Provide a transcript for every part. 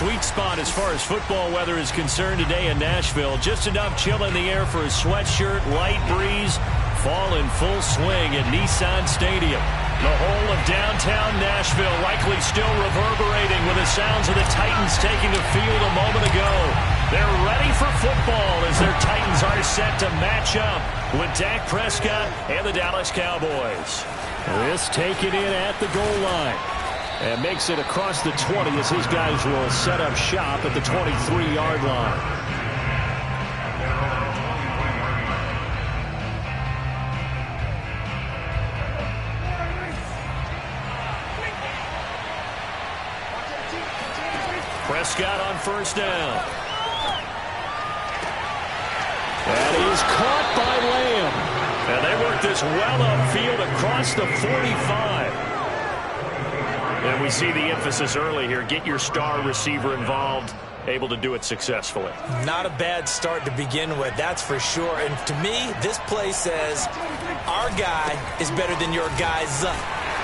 sweet spot as far as football weather is concerned today in Nashville. Just enough chill in the air for a sweatshirt, light breeze, fall in full swing at Nissan Stadium. The whole of downtown Nashville likely still reverberating with the sounds of the Titans taking the field a moment ago. They're ready for football as their Titans are set to match up with Dak Prescott and the Dallas Cowboys. This taken in at the goal line. And makes it across the 20 as his guys will set up shop at the 23-yard line. Prescott on first down. That is caught by Lamb. And they work this well upfield across the 45. And we see the emphasis early here. Get your star receiver involved, able to do it successfully. Not a bad start to begin with, that's for sure. And to me, this play says our guy is better than your guy's.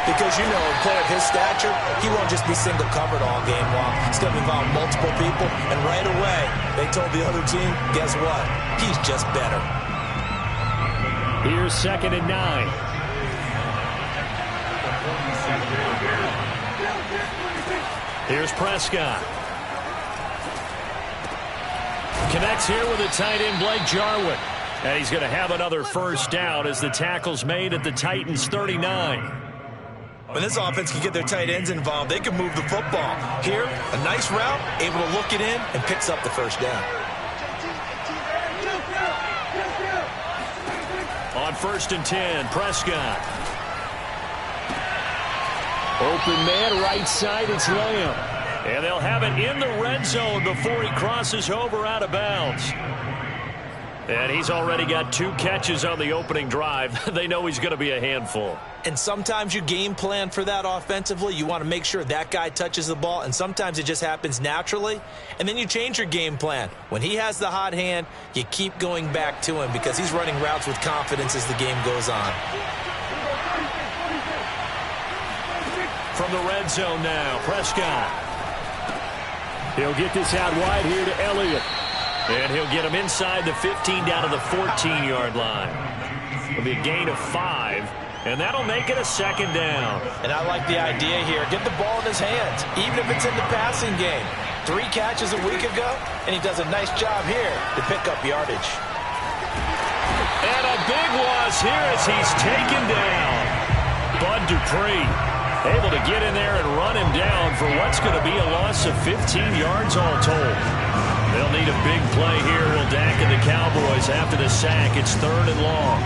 Because, you know, a player of his stature, he won't just be single covered all game long. He's going to involve multiple people. And right away, they told the other team, guess what? He's just better. Here's 2nd and 9. Here's Prescott. Connects here with a tight end, Blake Jarwin. And he's going to have another first down as the tackle's made at the Titans' 39. When this offense can get their tight ends involved, they can move the football. Here, a nice route, able to look it in, and picks up the first down. On 1st and 10, Prescott. Open man, right side, it's Lamb. And they'll have it in the red zone before he crosses over out of bounds. And he's already got 2 catches on the opening drive. They know he's going to be a handful. And sometimes you game plan for that offensively. You want to make sure that guy touches the ball, and sometimes it just happens naturally. And then you change your game plan. When he has the hot hand, you keep going back to him because he's running routes with confidence as the game goes on. From the red zone now, Prescott. He'll get this out wide here to Elliott. And he'll get him inside the 15 down to the 14-yard line. It'll be a gain of 5, and that'll make it a 2nd down. And I like the idea here. Get the ball in his hands, even if it's in the passing game. 3 catches a week ago, and he does a nice job here to pick up yardage. And a big loss here as he's taken down. Bud Dupree able to get in there and run him down for what's going to be a loss of 15 yards all told. They'll need a big play here. Will Dak and the Cowboys after the sack. It's 3rd and long.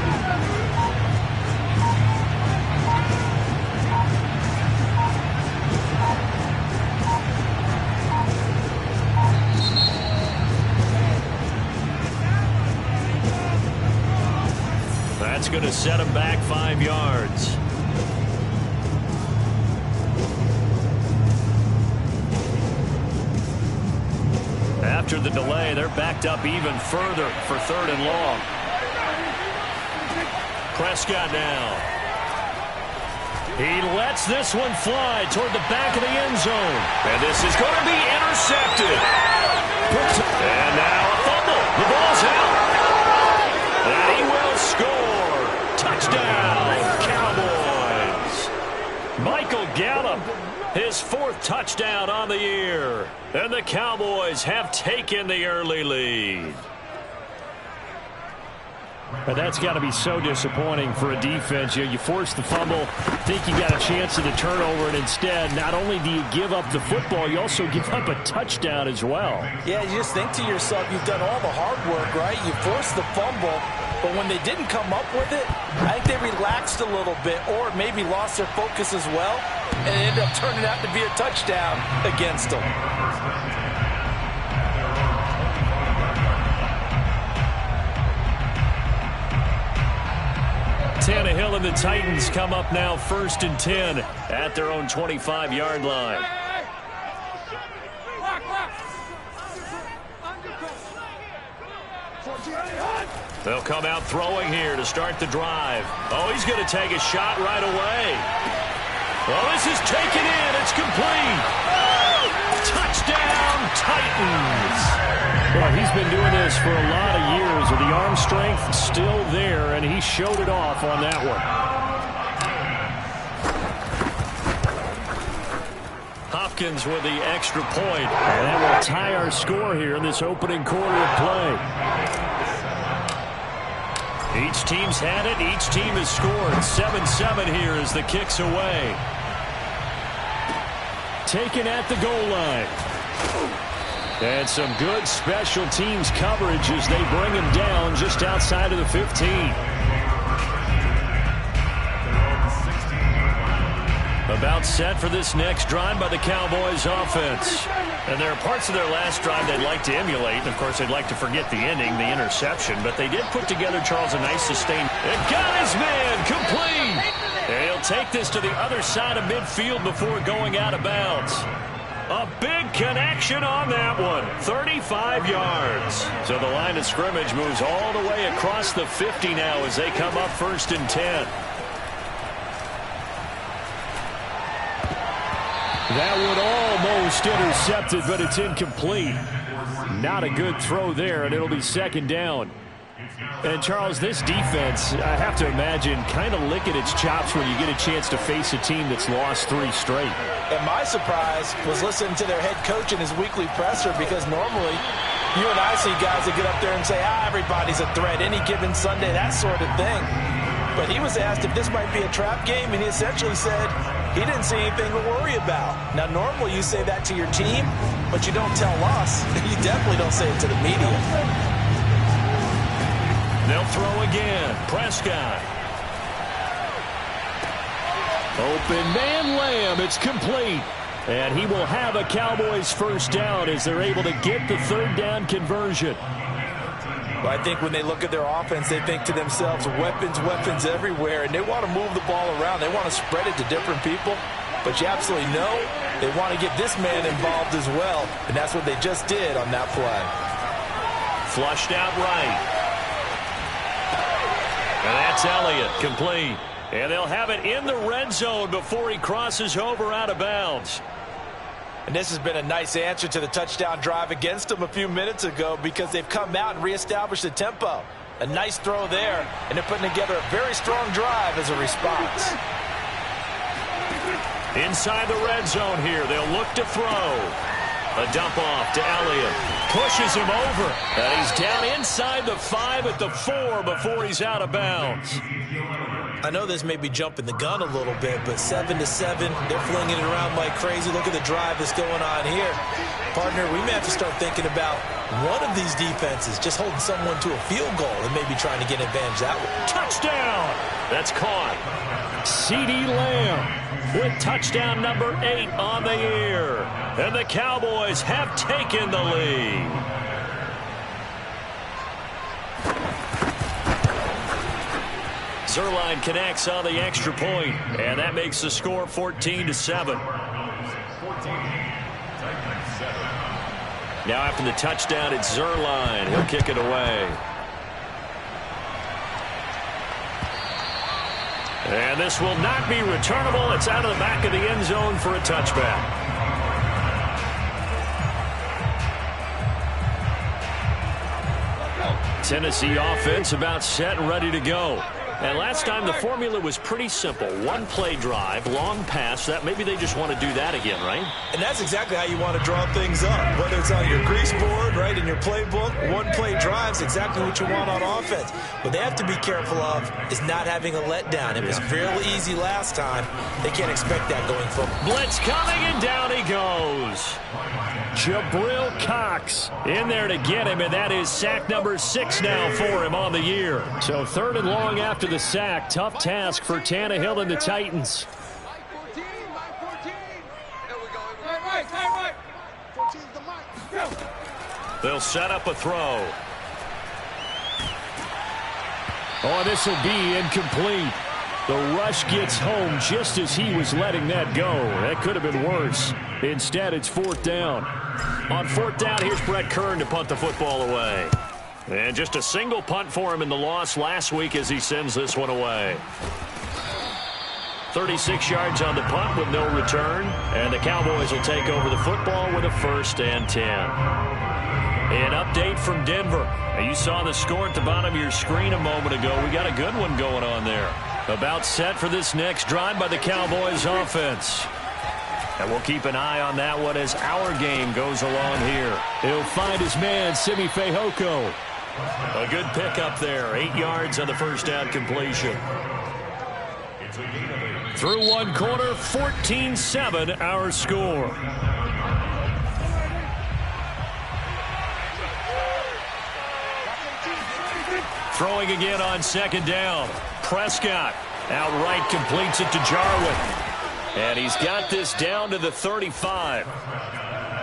That's going to set him back 5 yards. After the delay, they're backed up even further for 3rd and long. Prescott now. He lets this one fly toward the back of the end zone. And this is going to be intercepted. And now a fumble. The ball's out. And he will score. Touchdown, Cowboys. Michael Gallup, his 4th touchdown on the year. And the Cowboys have taken the early lead. But that's got to be so disappointing for a defense. You force the fumble, think you got a chance at a turnover, and instead, not only do you give up the football, you also give up a touchdown as well. Yeah, you just think to yourself, you've done all the hard work, right? You forced the fumble, but when they didn't come up with it, I think they relaxed a little bit or maybe lost their focus as well, and it ended up turning out to be a touchdown against them. Tannehill and the Titans come up now 1st and 10 at their own 25-yard line. They'll come out throwing here to start the drive. Oh, he's going to take a shot right away. Well, this is taken in. It's complete. Touchdown, been doing this for a lot of years with the arm strength still there, and he showed it off on that one. Hopkins with the extra point. And that will tie our score here in this opening quarter of play. Each team's had it. Each team has scored. 7-7 here as the kick's away. Taken at the goal line. And some good special teams coverage as they bring him down just outside of the 15. About set for this next drive by the Cowboys offense. And there are parts of their last drive they'd like to emulate. And, of course, they'd like to forget the ending, the interception. But they did put together, Charles, a nice sustain. And got his man complete. And he'll take this to the other side of midfield before going out of bounds. A big connection on that one. 35 yards. So the line of scrimmage moves all the way across the 50 now as they come up 1st and 10. That one almost intercepted, but it's incomplete. Not a good throw there, and it'll be 2nd down. And, Charles, this defense, I have to imagine, kind of licking its chops when you get a chance to face a team that's lost 3 straight. And my surprise was listening to their head coach in his weekly presser, because normally you and I see guys that get up there and say, everybody's a threat any given Sunday, that sort of thing. But he was asked if this might be a trap game, and he essentially said he didn't see anything to worry about. Now, normally you say that to your team, but you don't tell us. You definitely don't say it to the media. They'll throw again. Prescott. Open man Lamb. It's complete. And he will have a Cowboys 1st down as they're able to get the 3rd down conversion. Well, I think when they look at their offense, they think to themselves, weapons, weapons everywhere, and they want to move the ball around. They want to spread it to different people, but you absolutely know they want to get this man involved as well, and that's what they just did on that play. Flushed out right. And that's Elliott, complete. And they'll have it in the red zone before he crosses over out of bounds. And this has been a nice answer to the touchdown drive against them a few minutes ago, because they've come out and reestablished the tempo. A nice throw there, and they're putting together a very strong drive as a response. Inside the red zone here, they'll look to throw. A dump off to Elliott. Pushes him over. And he's down inside the 5 at the 4 before he's out of bounds. I know this may be jumping the gun a little bit, but 7-7, they're flinging it around like crazy. Look at the drive that's going on here. Partner, we may have to start thinking about one of these defenses just holding someone to a field goal and maybe trying to get an advantage that way. Touchdown! That's caught. CeeDee Lamb with touchdown number 8 on the year. And the Cowboys have taken the lead. Zuerlein connects on the extra point, and that makes the score 14-7. Now after the touchdown, it's Zuerlein. He'll kick it away. And this will not be returnable. It's out of the back of the end zone for a touchback. Tennessee offense about set and ready to go. And last time the formula was pretty simple. One play drive, long pass. That maybe they just want to do that again, right? And that's exactly how you want to draw things up. Whether it's on your grease board, right, in your playbook, one play drive is exactly what you want on offense. What they have to be careful of is not having a letdown. It was fairly easy last time. They can't expect that going forward. Blitz coming, and down he goes. Jabril Cox in there to get him, and that is sack number 6 now for him on the year. So 3rd and long after the sack. Tough task for Tannehill and the Titans. They'll set up a throw. Oh, this will be incomplete. The rush gets home just as he was letting that go. That could have been worse. Instead, it's 4th down. On 4th down, here's Brett Kern to punt the football away. And just a single punt for him in the loss last week as he sends this one away. 36 yards on the punt with no return. And the Cowboys will take over the football with a 1st and 10. An update from Denver. Now, you saw the score at the bottom of your screen a moment ago. We got a good one going on there. About set for this next drive by the Cowboys offense. And we'll keep an eye on that one as our game goes along here. He'll find his man, Simi Fehoko. A good pickup there. 8 yards on the first down completion. Through one quarter, 14-7 our score. Throwing again on second down. Prescott outright completes it to Jarwin. And he's got this down to the 35.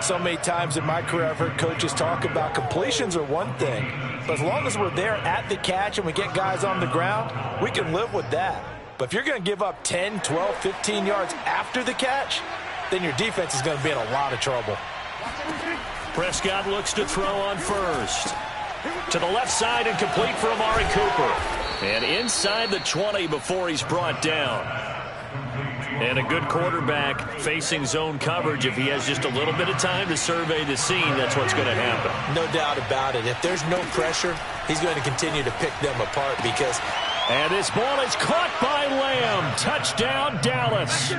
So many times in my career I've heard coaches talk about completions are one thing. But as long as we're there at the catch and we get guys on the ground, we can live with that. But if you're going to give up 10, 12, 15 yards after the catch, then your defense is going to be in a lot of trouble. Prescott looks to throw on first. To the left side and complete for Amari Cooper. And inside the 20 before he's brought down. And a good quarterback facing zone coverage. If he has just a little bit of time to survey the scene, that's what's going to happen. No doubt about it. If there's no pressure, he's going to continue to pick them apart because... And this ball is caught by Lamb. Touchdown, Dallas.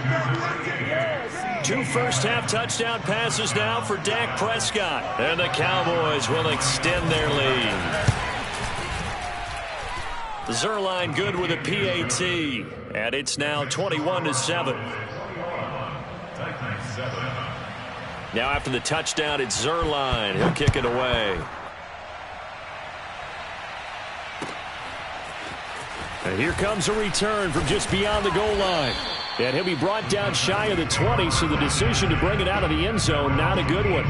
2 first-half touchdown passes now for Dak Prescott. And the Cowboys will extend their lead. Zerline good with a PAT. And it's now 21-7. Now after the touchdown, it's Zerline. He'll kick it away. And here comes a return from just beyond the goal line. And he'll be brought down shy of the 20, so the decision to bring it out of the end zone, not a good one.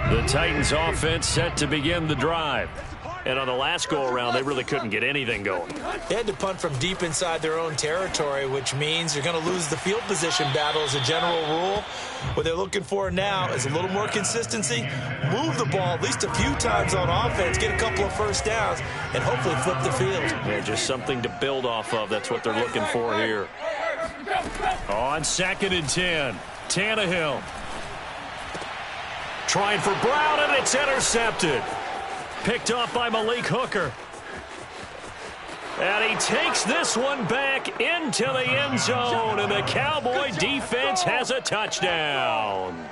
The Titans offense set to begin the drive. And on the last go-around, they really couldn't get anything going. They had to punt from deep inside their own territory, which means you're going to lose the field position battle as a general rule. What they're looking for now is a little more consistency, move the ball at least a few times on offense, get a couple of first downs, and hopefully flip the field. Yeah, just something to build off of. That's what they're looking for here. On 2nd and 10, Tannehill. Trying for Brown, and it's intercepted. Picked off by Malik Hooker. And he takes this one back into the end zone, and the Cowboy defense has a touchdown.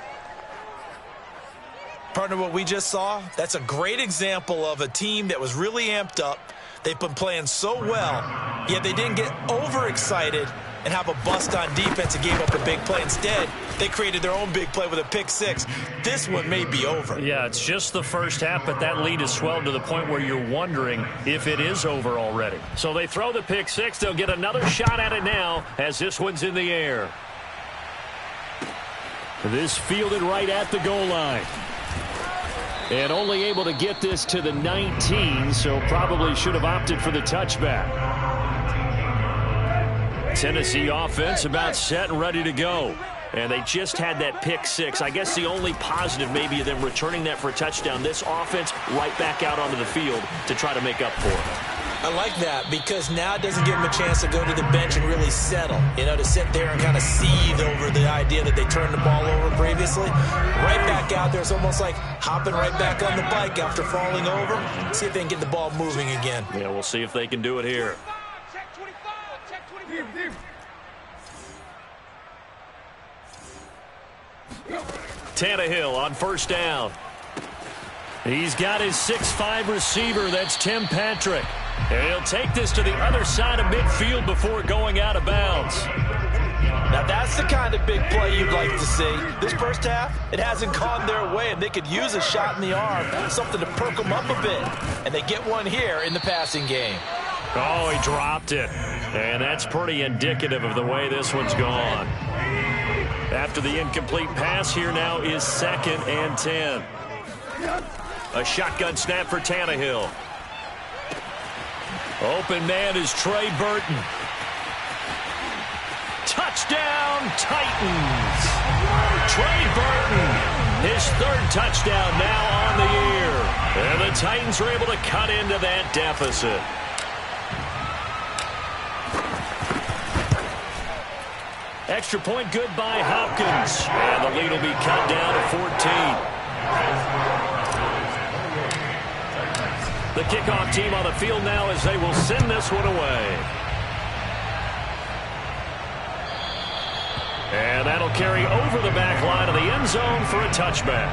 Partner, what we just saw, that's a great example of a team that was really amped up. They've been playing so well, yet they didn't get overexcited and have a bust on defense and gave up a big play. Instead, they created their own big play with a pick six. This one may be over. Yeah, it's just the first half, but that lead has swelled to the point where you're wondering if it is over already. So they throw the pick six. They'll get another shot at it now as this one's in the air. This fielded right at the goal line. And only able to get this to the 19, so probably should have opted for the touchback. Tennessee offense about set and ready to go. And they just had that pick six. I guess the only positive maybe of them returning that for a touchdown. This offense right back out onto the field to try to make up for it. I like that because now it doesn't give them a chance to go to the bench and really settle. You know, to sit there and kind of seethe over the idea that they turned the ball over previously. Right back out there. It's almost like hopping right back on the bike after falling over. See if they can get the ball moving again. Yeah, we'll see if they can do it here. Tannehill on first down. He's got his 6'5" receiver. That's Tim Patrick. And he'll take this to the other side of midfield before going out of bounds. Now that's the kind of big play you'd like to see. This first half, it hasn't gone their way, and they could use a shot in the arm, something to perk them up a bit. And they get one here in the passing game. Oh, he dropped it. And that's pretty indicative of the way this one's gone. After the incomplete pass, here now is 2nd and 10. A shotgun snap for Tannehill. Open man is Trey Burton. Touchdown, Titans. Trey Burton, his 3rd touchdown now on the year. And the Titans are able to cut into that deficit. Extra point good by Hopkins. And the lead will be cut down to 14. The kickoff team on the field now as they will send this one away. And that'll carry over the back line of the end zone for a touchback.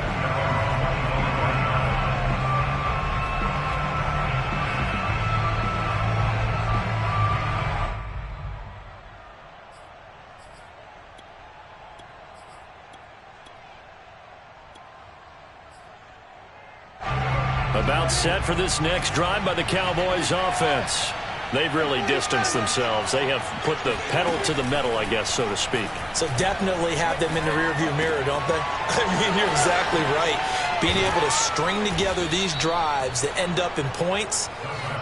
About set for this next drive by the Cowboys offense. They've really distanced themselves. They have put the pedal to the metal, I guess, so to speak. So definitely have them in the rearview mirror, don't they? I mean, you're exactly right. Being able to string together these drives that end up in points,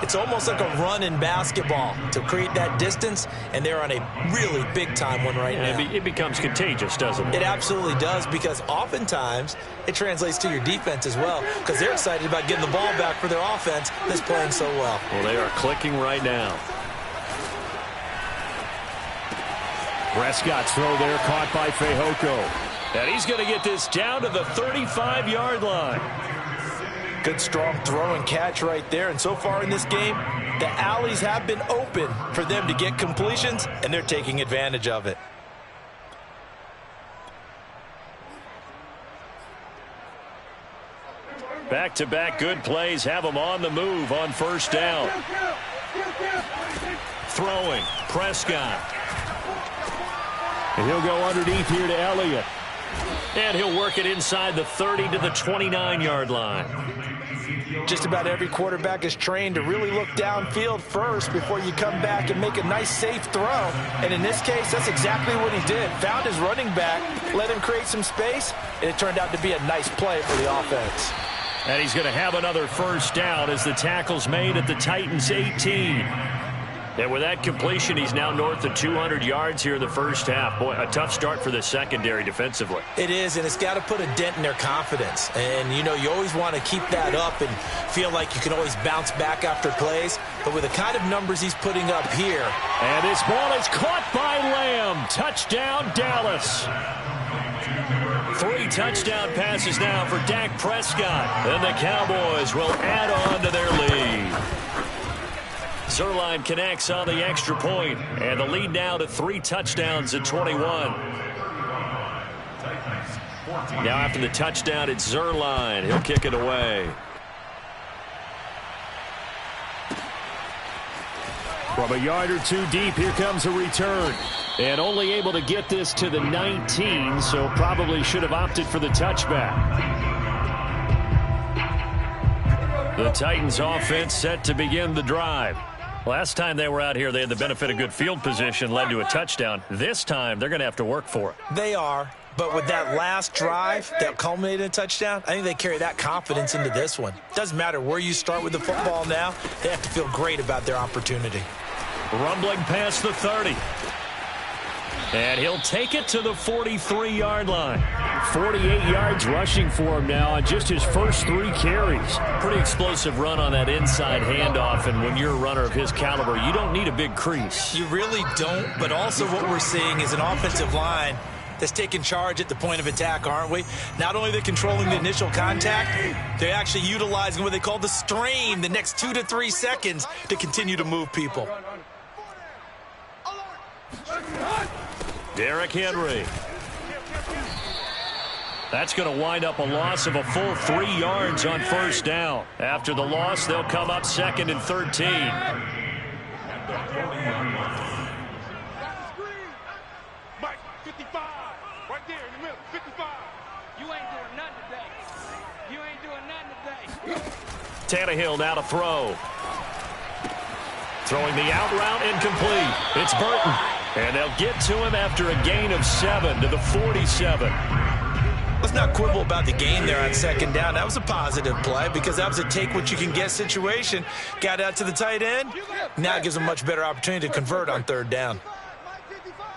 it's almost like a run in basketball to create that distance, and they're on a really big-time one right now. It becomes contagious, doesn't it? It absolutely does, because oftentimes it translates to your defense as well, because they're excited about getting the ball back for their offense that's playing so well. Well, they are clicking right now. Prescott's throw there caught by Fehoko. And he's going to get this down to the 35-yard line. Good, strong throw and catch right there. And so far in this game, the alleys have been open for them to get completions, and they're taking advantage of it. Back-to-back good plays have them on the move on first down. Throwing, Prescott. And he'll go underneath here to Elliott. And he'll work it inside the 30 to the 29-yard line. Just about every quarterback is trained to really look downfield first before you come back and make a nice, safe throw. And in this case, that's exactly what he did. Found his running back, let him create some space, and it turned out to be a nice play for the offense. And he's going to have another first down as the tackle's made at the Titans' 18. And with that completion, he's now north of 200 yards here in the first half. Boy, a tough start for the secondary defensively. It is, and it's got to put a dent in their confidence. And, you know, you always want to keep that up and feel like you can always bounce back after plays. But with the kind of numbers he's putting up here. And this ball is caught by Lamb. Touchdown, Dallas. 3 touchdown passes now for Dak Prescott. And the Cowboys will add on to their lead. Zuerlein connects on the extra point, and the lead now to 3 touchdowns at 21. Now after the touchdown, it's Zuerlein. He'll kick it away. From a yard or two deep, here comes a return. And only able to get this to the 19, so probably should have opted for the touchback. The Titans offense set to begin the drive. Last time they were out here, they had the benefit of good field position, led to a touchdown. This time, they're going to have to work for it. They are, but with that last drive that culminated in a touchdown, I think they carry that confidence into this one. Doesn't matter where you start with the football now, they have to feel great about their opportunity. Rumbling past the 30. And he'll take it to the 43-yard line. 48 yards rushing for him now on just his first 3 carries. Pretty explosive run on that inside handoff, and when you're a runner of his caliber, you don't need a big crease. You really don't, but also what we're seeing is an offensive line that's taking charge at the point of attack, aren't we? Not only are they controlling the initial contact, they're actually utilizing what they call the strain the next 2 to 3 seconds to continue to move people. Derrick Henry. That's going to wind up a loss of a full 3 yards on first down. After the loss, they'll come up 2nd and 13. Mike, 55. Right there in the middle, 55. You ain't doing nothing today. You ain't doing nothing today. Tannehill now to throw. Throwing the out route incomplete. It's Burton. And they'll get to him after a gain of 7 to the 47. Let's not quibble about the gain there on 2nd down. That was a positive play because that was a take-what-you-can-get situation. Got out to the tight end. Now it gives them a much better opportunity to convert on 3rd down. Mike 55.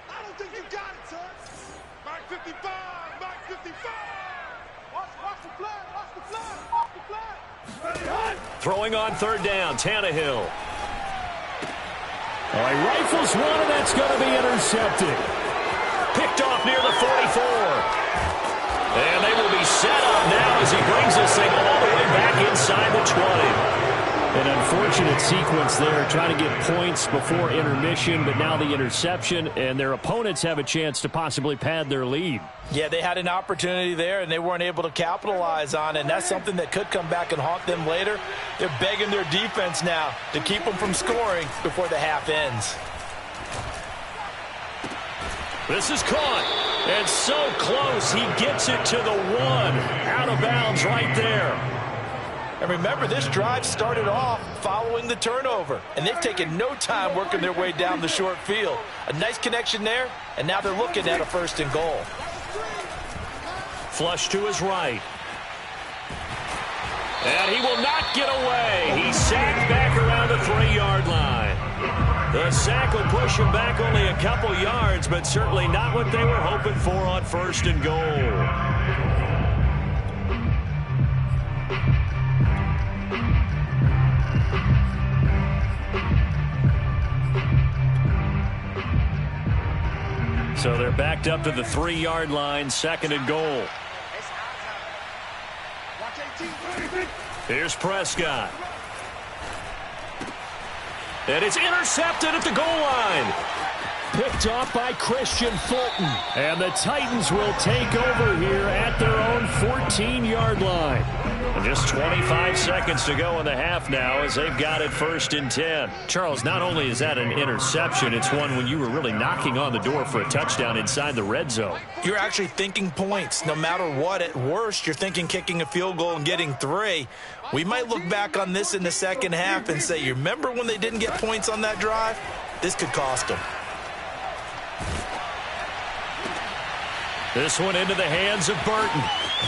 I don't think you got it, son. Mike 55. Mike 55. Watch the flag. Watch the flag. Watch the flag. Throwing on 3rd down, Tannehill. He rifles one, and that's going to be intercepted. Picked off near the 44. And they will be set up now as he brings this thing all the way back inside the 20. An unfortunate sequence there, trying to get points before intermission, but now the interception, and their opponents have a chance to possibly pad their lead. Yeah, they had an opportunity there, and they weren't able to capitalize on it, and that's something that could come back and haunt them later. They're begging their defense now to keep them from scoring before the half ends. This is caught, and so close, he gets it to the 1. Out of bounds right there. And remember, this drive started off following the turnover, and they've taken no time working their way down the short field. A nice connection there, and now they're looking at a 1st and goal. Flush to his right. And he will not get away. He's sacked back around the 3-yard line. The sack will push him back only a couple yards, but certainly not what they were hoping for on 1st and goal. So they're backed up to the 3-yard line, 2nd and goal. Here's Prescott. And it's intercepted at the goal line. Picked off by Christian Fulton. And the Titans will take over here at their own 14-yard line. And just 25 seconds to go in the half now as they've got it 1st and 10. Charles, not only is that an interception, it's one when you were really knocking on the door for a touchdown inside the red zone. You're actually thinking points. No matter what, at worst, you're thinking kicking a field goal and getting 3. We might look back on this in the second half and say, you remember when they didn't get points on that drive? This could cost them. This one into the hands of Burton.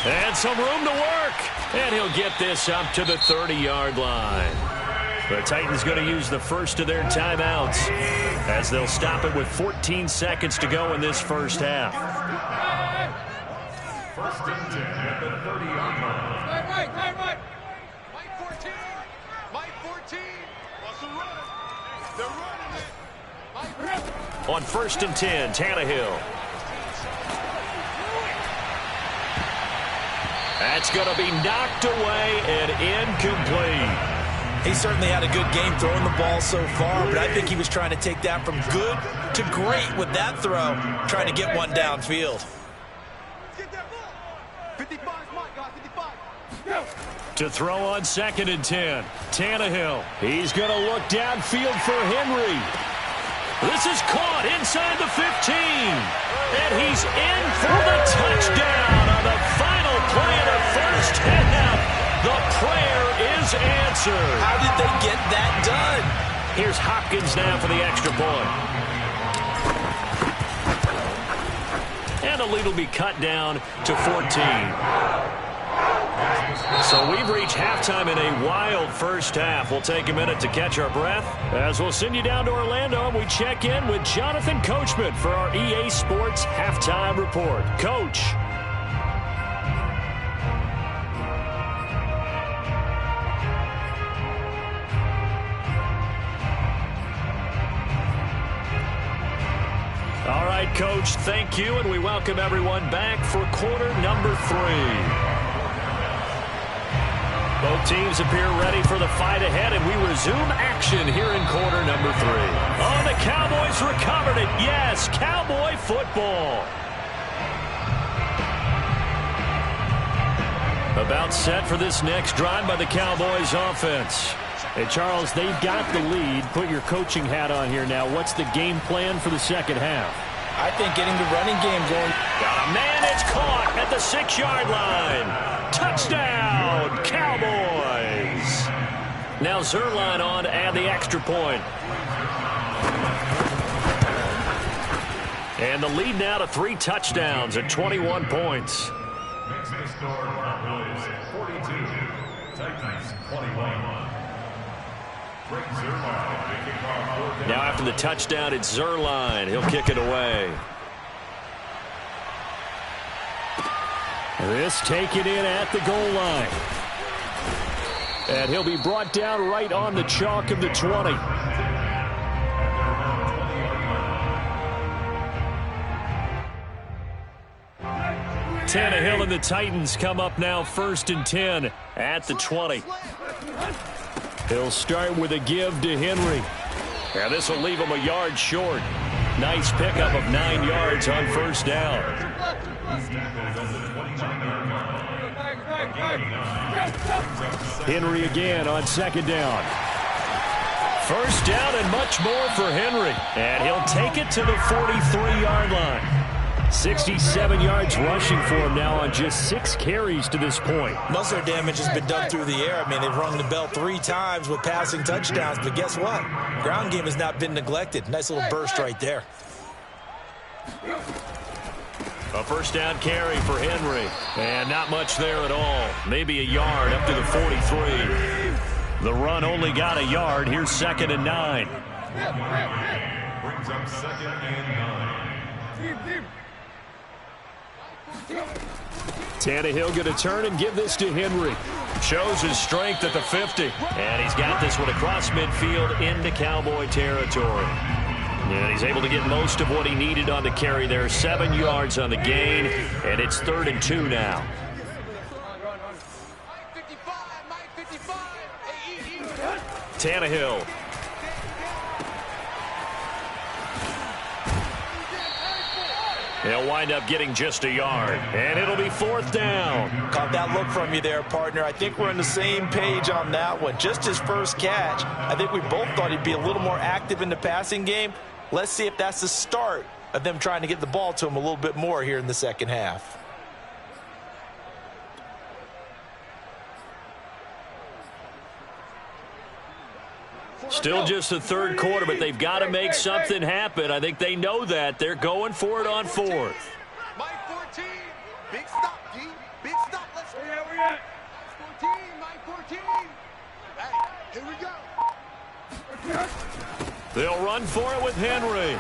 And some room to work. And he'll get this up to the 30-yard line. The Titans going to use the first of their timeouts as they'll stop it with 14 seconds to go in this first half. 1st and 10 at the 30-yard line. Right. Mike 14. Mike 14. What's the run? They're running it. On 1st and 10, Tannehill. That's going to be knocked away and incomplete. He certainly had a good game throwing the ball so far, but I think he was trying to take that from good to great with that throw, trying to get one downfield. Get that ball. 55, Mike, guys, 55. To throw on 2nd and 10, Tannehill. He's going to look downfield for Henry. This is caught inside the 15. And he's in for the touchdown on the final play of the first half. The prayer is answered. How did they get that done? Here's Hopkins now for the extra point. And the lead will be cut down to 14. So we've reached halftime in a wild first half. We'll take a minute to catch our breath as we'll send you down to Orlando and we check in with Jonathan Coachman for our EA Sports Halftime Report. Coach. All right, Coach, thank you, and we welcome everyone back for quarter number 3. Both teams appear ready for the fight ahead, and we resume action here in quarter number 3. Oh, the Cowboys recovered it. Yes, Cowboy football. About set for this next drive by the Cowboys offense. Hey, Charles, they've got the lead. Put your coaching hat on here now. What's the game plan for the second half? I think getting the running game going. Got a man, it's caught at the 6-yard line. Touchdown, Cowboys. Now Zerline on to add the extra point. And the lead now to 3 touchdowns at 21 points. Makes the score Cowboys 42, Titans 21. Now after the touchdown, it's Zerline. He'll kick it away. This taken in at the goal line. And he'll be brought down right on the chalk of the 20. Tannehill and the Titans come up now 1st and 10 at the 20. He'll start with a give to Henry. And this will leave him a yard short. Nice pickup of 9 yards on 1st down. Henry again on 2nd down. 1st down and much more for Henry. And he'll take it to the 43-yard line. 67 yards rushing for him now on just 6 carries to this point. Most of their damage has been done through the air. I mean, they've rung the bell 3 times with passing touchdowns. But guess what? Ground game has not been neglected. Nice little burst right there. A 1st down carry for Henry. And not much there at all. Maybe a yard up to the 43. The run only got a yard. Here's 2nd and 9. Brings up 2nd and 9. Tannehill going to turn and give this to Henry. Shows his strength at the 50. And he's got this one across midfield into Cowboy territory. And he's able to get most of what he needed on the carry there. 7 yards on the gain. And it's 3rd and 2 now. Tannehill. He'll wind up getting just a yard. And it'll be 4th down. Caught that look from you there, partner. I think we're on the same page on that one. Just his first catch. I think we both thought he'd be a little more active in the passing game. Let's see if that's the start of them trying to get the ball to him a little bit more here in the second half. Still just the 3rd quarter, but they've got to make something happen. I think they know that. They're going for it on 4th. Mike 14. Big stop, D. Big stop. Let's go. Where we at? 14. Mike 14. Hey, here we go. They'll run for it with Henry.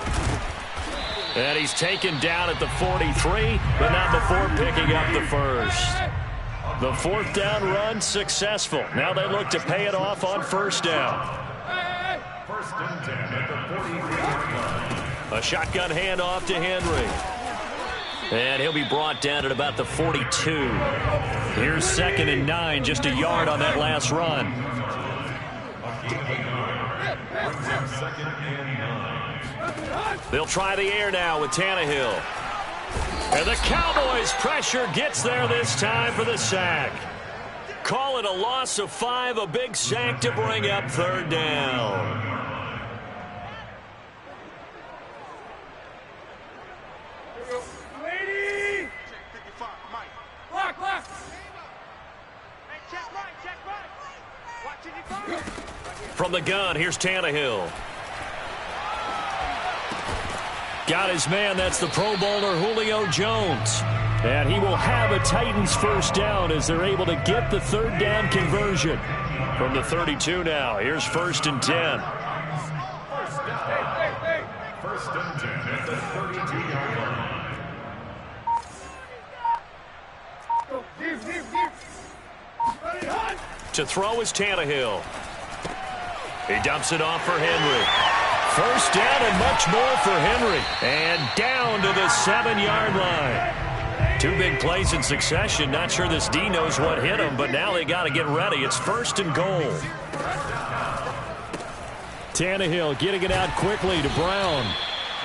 And he's taken down at the 43, but not before picking up the 1st. The 4th down run successful. Now they look to pay it off on 1st down. 1st and 10 at the 43-yard line. A shotgun handoff to Henry. And he'll be brought down at about the 42. Here's 2nd and 9, just a yard on that last run. They'll try the air now with Tannehill. And the Cowboys' pressure gets there this time for the sack. Call it a loss of 5, a big sack to bring up 3rd down. From the gun, here's Tannehill. Got his man, that's the Pro Bowler Julio Jones. And he will have a Titans 1st down as they're able to get the 3rd down conversion. From the 32 now, here's 1st and 10. 1st and 10 at the 32-yard line. To throw is Tannehill. He dumps it off for Henry. 1st down and much more for Henry. And down to the 7-yard line. 2 big plays in succession. Not sure this D knows what hit him, but now they got to get ready. It's 1st and goal. Tannehill getting it out quickly to Brown.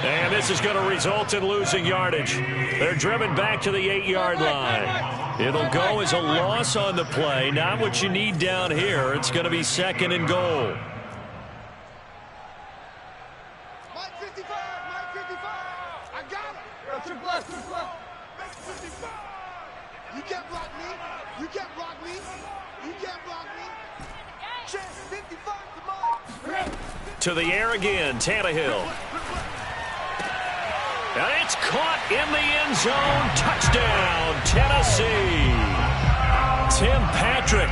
And this is going to result in losing yardage. They're driven back to the 8-yard line. It'll go as a loss on the play. Not what you need down here. It's going to be 2nd and goal. Mike 55. Mike 55. I got it. Triple left. Mike 55. You can't block me. You can't block me. You can't block me. Chance 55 to Mike. To the air again, Tannehill. And it's caught in the end zone. Touchdown, Tennessee. Tim Patrick,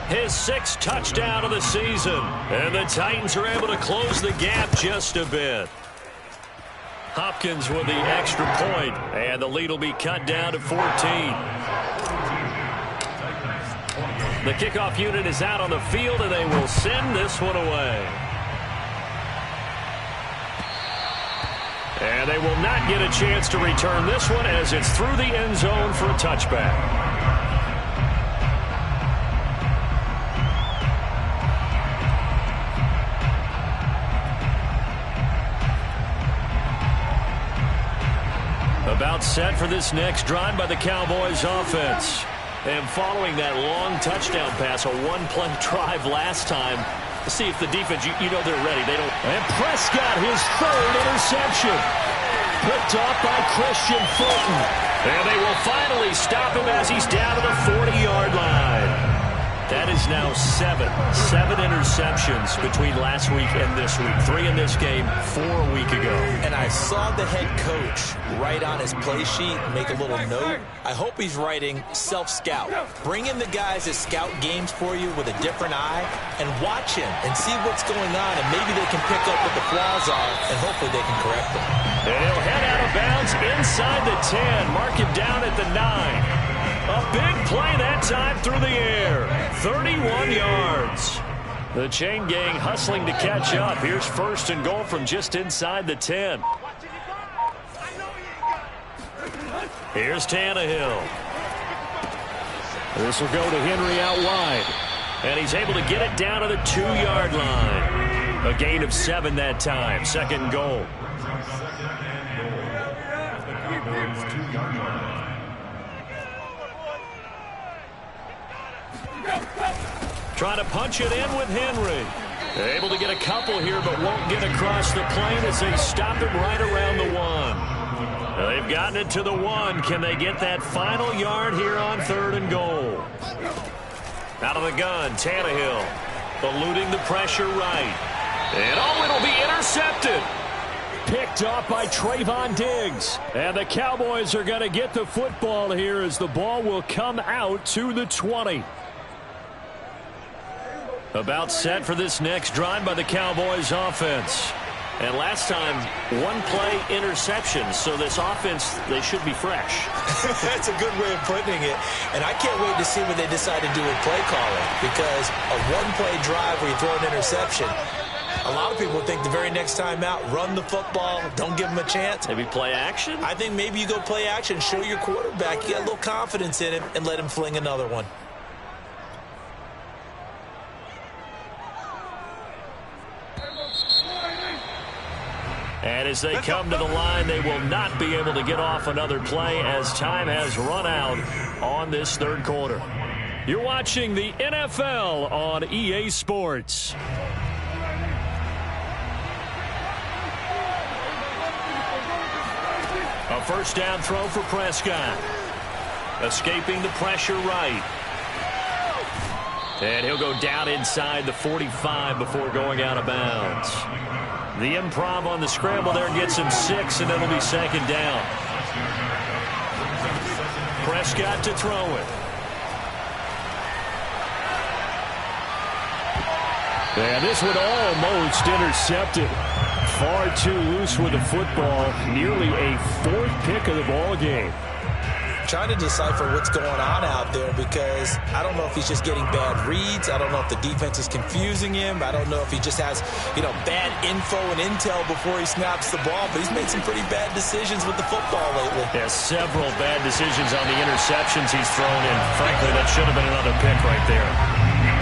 his 6th touchdown of the season. And the Titans are able to close the gap just a bit. Hopkins with the extra point, and the lead will be cut down to 14. The kickoff unit is out on the field, and they will send this one away. And they will not get a chance to return this one as it's through the end zone for a touchback. About set for this next drive by the Cowboys offense. And following that long touchdown pass, a one-play drive last time, to see if the defense, you know they're ready. They don't. And Prescott, his third interception. Picked off by Christian Fulton. And they will finally stop him as he's down to the 40-yard line. That is now seven interceptions between last week and this week. 3 in this game, 4 a week ago. And I saw the head coach write on his play sheet, make a little note. I hope he's writing self-scout. Bring in the guys that scout games for you with a different eye and watch him and see what's going on, and maybe they can pick up what the flaws are, and hopefully they can correct them. And he'll head out of bounds inside the 10. Mark him down at the 9. A big play that time through the air. 31 yards. The chain gang hustling to catch up. Here's first and goal from just inside the 10. Here's Tannehill. This will go to Henry out wide. And he's able to get it down to the 2-yard line. A gain of 7 that time. Second and goal. Trying to punch it in with Henry. They're able to get a couple here, but won't get across the plane as they stop it right around the 1. They've gotten it to the 1. Can they get that final yard here on 3rd and goal? Out of the gun, Tannehill eluding the pressure right. And it'll be intercepted. Picked off by Trayvon Diggs. And the Cowboys are going to get the football here as the ball will come out to the 20. About set for this next drive by the Cowboys offense. And last time, 1-play interception. So this offense, they should be fresh. That's a good way of putting it. And I can't wait to see what they decide to do with play calling. Because a 1-play drive where you throw an interception, a lot of people think the very next time out, run the football, don't give them a chance. Maybe play action? I think maybe you go play action, show your quarterback you got a little confidence in him, and let him fling another one. And as they come to the line, they will not be able to get off another play as time has run out on this 3rd quarter. You're watching the NFL on EA Sports. A first down throw for Prescott. Escaping the pressure right. And he'll go down inside the 45 before going out of bounds. The improv on the scramble there gets him 6, and it'll be 2nd down. Prescott to throw it. And this one almost intercepted. Far too loose with the football. Nearly a 4th pick of the ball game. Trying to decipher what's going on out there because I don't know if he's just getting bad reads. I don't know if the defense is confusing him. I don't know if he just has, bad info and intel before he snaps the ball. But he's made some pretty bad decisions with the football lately. Yeah, several bad decisions on the interceptions he's thrown in. Frankly, that should have been another pick right there.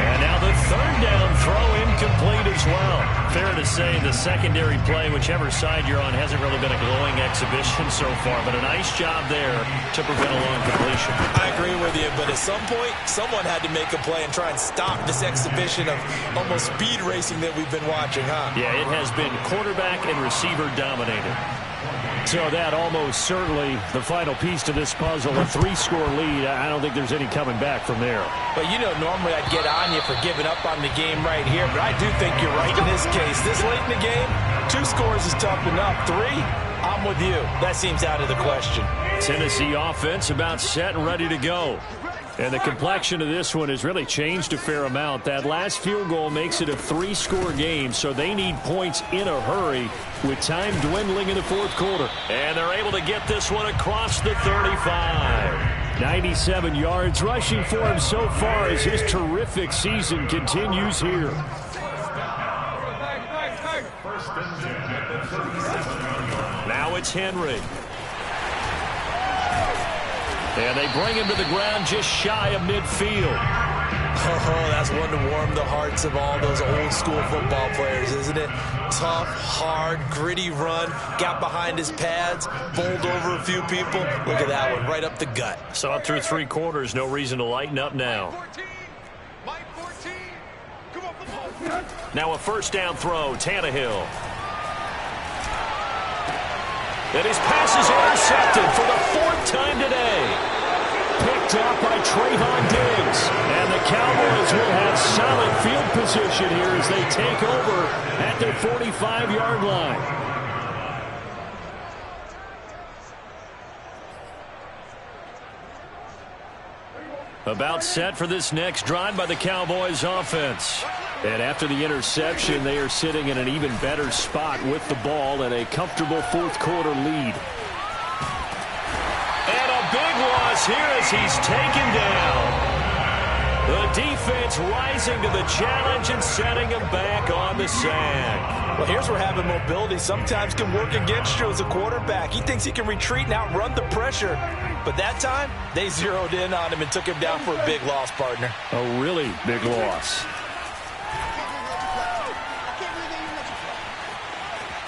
And now the 3rd down throw incomplete as well. Fair to say the secondary play, whichever side you're on, hasn't really been a glowing exhibition so far. But a nice job there to prevent a long completion. I agree with you, but at some point, someone had to make a play and try and stop this exhibition of almost speed racing that we've been watching, huh? Yeah, it has been quarterback and receiver dominated. So that almost certainly the final piece to this puzzle, a 3-score lead. I don't think there's any coming back from there. But normally I'd get on you for giving up on the game right here, but I do think you're right in this case. This late in the game, 2 scores is tough enough. 3, I'm with you. That seems out of the question. Tennessee offense about set and ready to go. And the complexion of this one has really changed a fair amount. That last field goal makes it a 3-score game, so they need points in a hurry with time dwindling in the 4th quarter. And they're able to get this one across the 35. 97 yards rushing for him so far as his terrific season continues here. Now it's Henry. And they bring him to the ground just shy of midfield. Oh, that's one to warm the hearts of all those old-school football players, isn't it? Tough, hard, gritty run, got behind his pads, bowled over a few people. Look at that one, right up the gut. Saw it through 3 quarters, no reason to lighten up now. Now a first down throw, Tannehill. And his pass is intercepted for the 4th time today. Picked off by Trayvon Diggs. And the Cowboys will have solid field position here as they take over at their 45-yard line. About set for this next drive by the Cowboys offense. And after the interception, they are sitting in an even better spot with the ball and a comfortable 4th quarter lead. And a big loss here as he's taken down. The defense rising to the challenge and setting him back on the sack. Well, here's where having mobility sometimes can work against you as a quarterback. He thinks he can retreat and outrun the pressure. But that time, they zeroed in on him and took him down for a big loss, partner. A really big loss.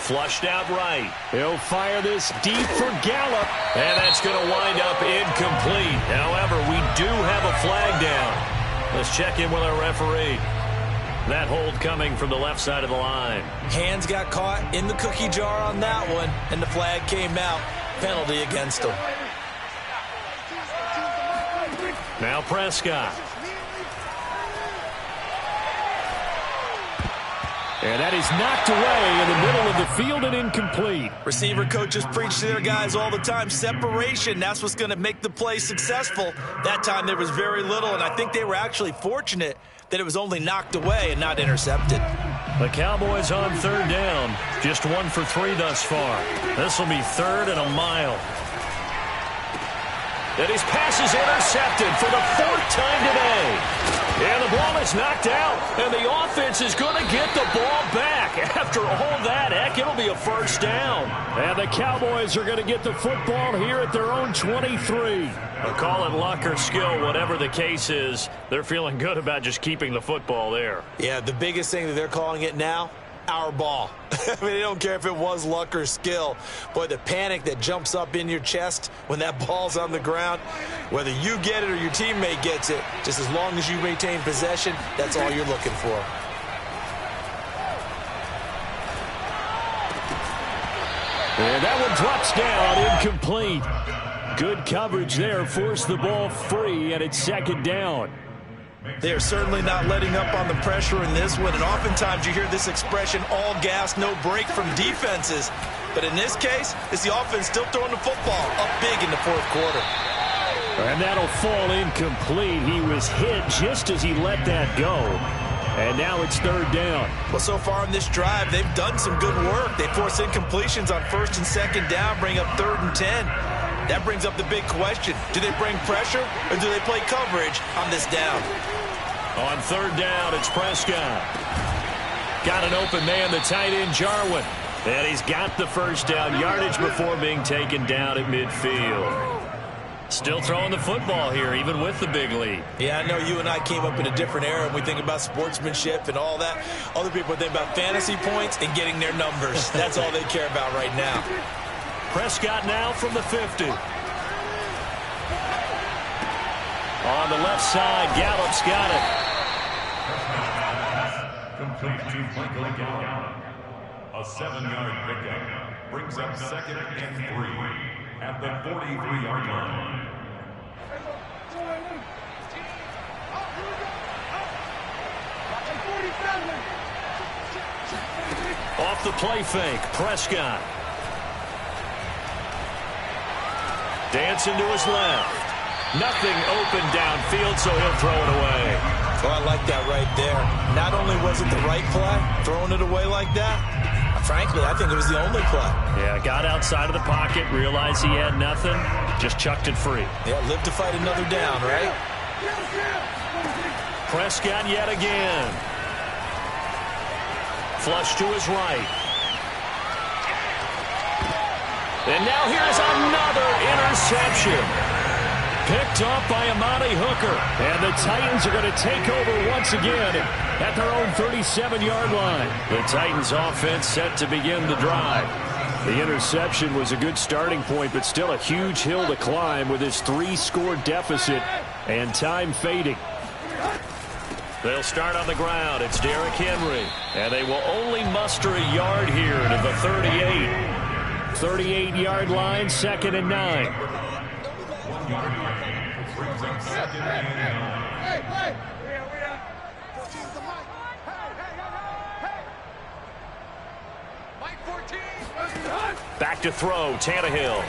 Flushed out right. He'll fire this deep for Gallup. And that's going to wind up incomplete. However, we do have a flag down. Let's check in with our referee. That hold coming from the left side of the line. Hands got caught in the cookie jar on that one, and the flag came out. Penalty against him. Now Prescott. And that is knocked away in the middle of the field and incomplete. Receiver coaches preach to their guys all the time. Separation, that's what's going to make the play successful. That time there was very little, and I think they were actually fortunate that it was only knocked away and not intercepted. The Cowboys on 3rd down. Just 1 for 3 thus far. This will be 3rd and a mile. And his pass is intercepted for the 4th time today. And the ball is knocked out, and the offense is going to get the ball back. After all that, heck, it'll be a first down. And the Cowboys are going to get the football here at their own 23. They'll call it luck or skill, whatever the case is. They're feeling good about just keeping the football there. Yeah, the biggest thing that they're calling it now, our ball. I mean, they don't care if it was luck or skill. Boy, the panic that jumps up in your chest when that ball's on the ground, whether you get it or your teammate gets it, just as long as you maintain possession, that's all you're looking for. And that one drops down, incomplete. Good coverage there, forced the ball free, and it's 2nd down. They are certainly not letting up on the pressure in this one, and oftentimes you hear this expression, all gas, no break from defenses. But in this case, it's the offense still throwing the football up big in the 4th quarter. And that'll fall incomplete. He was hit just as he let that go. And now it's 3rd down. Well, so far in this drive, they've done some good work. They force incompletions on 1st and 2nd down, bring up 3rd and 10. That brings up the big question. Do they bring pressure or do they play coverage on this down? On 3rd down, it's Prescott. Got an open man, the tight end, Jarwin. And he's got the first down yardage before being taken down at midfield. Still throwing the football here, even with the big lead. Yeah, I know you and I came up in a different era, and we think about sportsmanship and all that. Other people think about fantasy points and getting their numbers. That's all they care about right now. Prescott now from the 50. On the left side, Gallup's got it. Complete to Michael Gallup. A 7-yard pickup brings up 2nd and 3 at the 43-yard line. Off the play fake, Prescott. Dancing to his left. Nothing open downfield, so he'll throw it away. Oh, I like that right there. Not only was it the right play, throwing it away like that, frankly, I think it was the only play. Yeah, got outside of the pocket, realized he had nothing, just chucked it free. Yeah, live to fight another down, right? Prescott yet again. Flush to his right. And now here's another interception. Picked off by Amani Hooker. And the Titans are going to take over once again at their own 37-yard line. The Titans offense set to begin the drive. The interception was a good starting point, but still a huge hill to climb with his 3-score deficit and time fading. They'll start on the ground. It's Derrick Henry. And they will only muster a yard here to the 38. 38-yard line, 2nd and 9. 1 yard brings up 2nd and 9. Back to throw, Tannehill.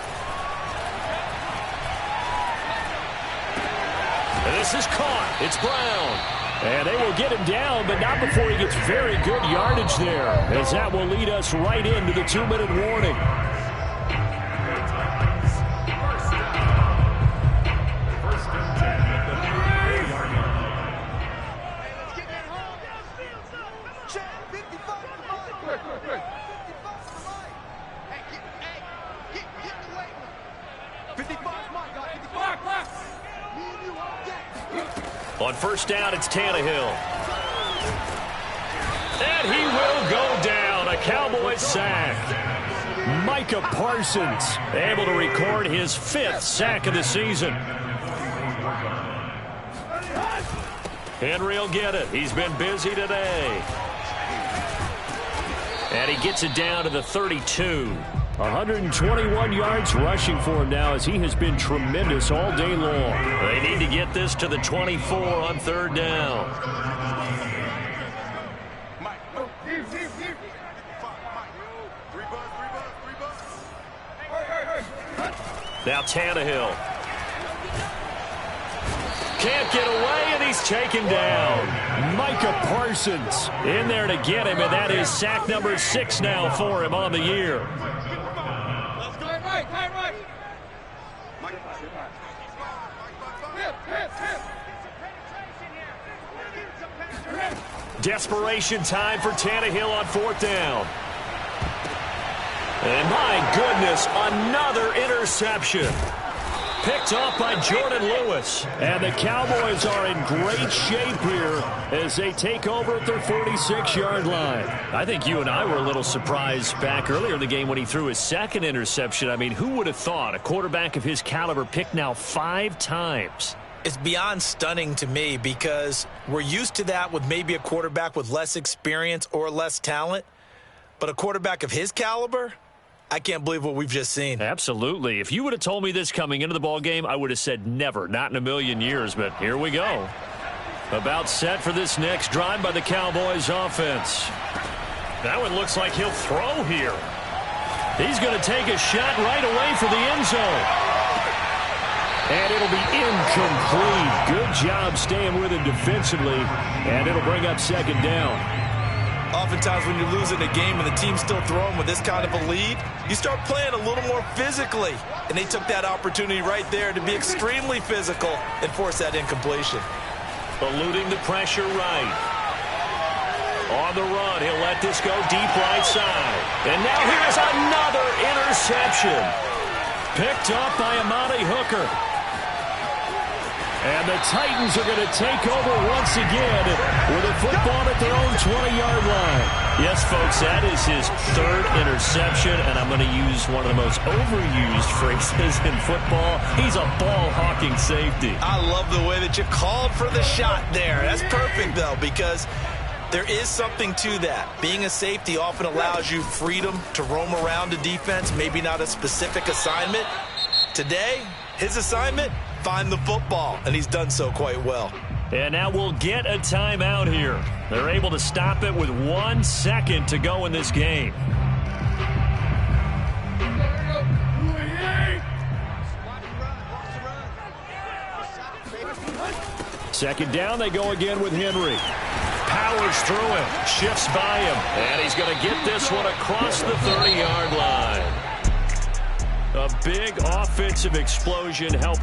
And this is caught. It's Brown. And they will get him down, but not before he gets very good yardage there, as that will lead us right into the 2-minute warning. First and 10 at the 3-yard line. On first down, it's Tannehill. And he will go down. A Cowboys sack. Micah Parsons able to record his 5th sack of the season. Henry will get it. He's been busy today. And he gets it down to the 32. 121 yards rushing for him now, as he has been tremendous all day long. They need to get this to the 24 on 3rd down. Now Tannehill. Can't get away, and he's taken down. Micah Parsons in there to get him, and that is sack number 6 now for him on the year. Desperation time for Tannehill on 4th down. And my goodness, another interception. Picked off by Jordan Lewis. And the Cowboys are in great shape here as they take over at their 46-yard line. I think you and I were a little surprised back earlier in the game when he threw his 2nd interception. I mean, who would have thought a quarterback of his caliber picked now 5 times? It's beyond stunning to me, because we're used to that with maybe a quarterback with less experience or less talent. But a quarterback of his caliber, I can't believe what we've just seen. Absolutely. If you would have told me this coming into the ballgame, I would have said never, not in a million years. But here we go. About set for this next drive by the Cowboys offense. That one looks like he'll throw here. He's going to take a shot right away for the end zone. And it'll be incomplete. Good job staying with him defensively. And it'll bring up 2nd down. Oftentimes when you're losing a game and the team's still throwing with this kind of a lead, you start playing a little more physically. And they took that opportunity right there to be extremely physical and force that incompletion. Eluding the pressure right. On the run, he'll let this go deep right side. And now here's another interception. Picked up by Amani Hooker. And the Titans are going to take over once again with a football at their own 20-yard line. Yes, folks, that is his 3rd interception, and I'm going to use one of the most overused phrases in football. He's a ball-hawking safety. I love the way that you called for the shot there. That's perfect, though, because there is something to that. Being a safety often allows you freedom to roam around a defense, maybe not a specific assignment. Today, his assignment, find the football, and he's done so quite well. And now we'll get a timeout here. They're able to stop it with 1 second to go in this game. Second down, they go again with Henry. Powers through him, shifts by him, and he's going to get this one across the 30-yard line. A big offensive explosion helping.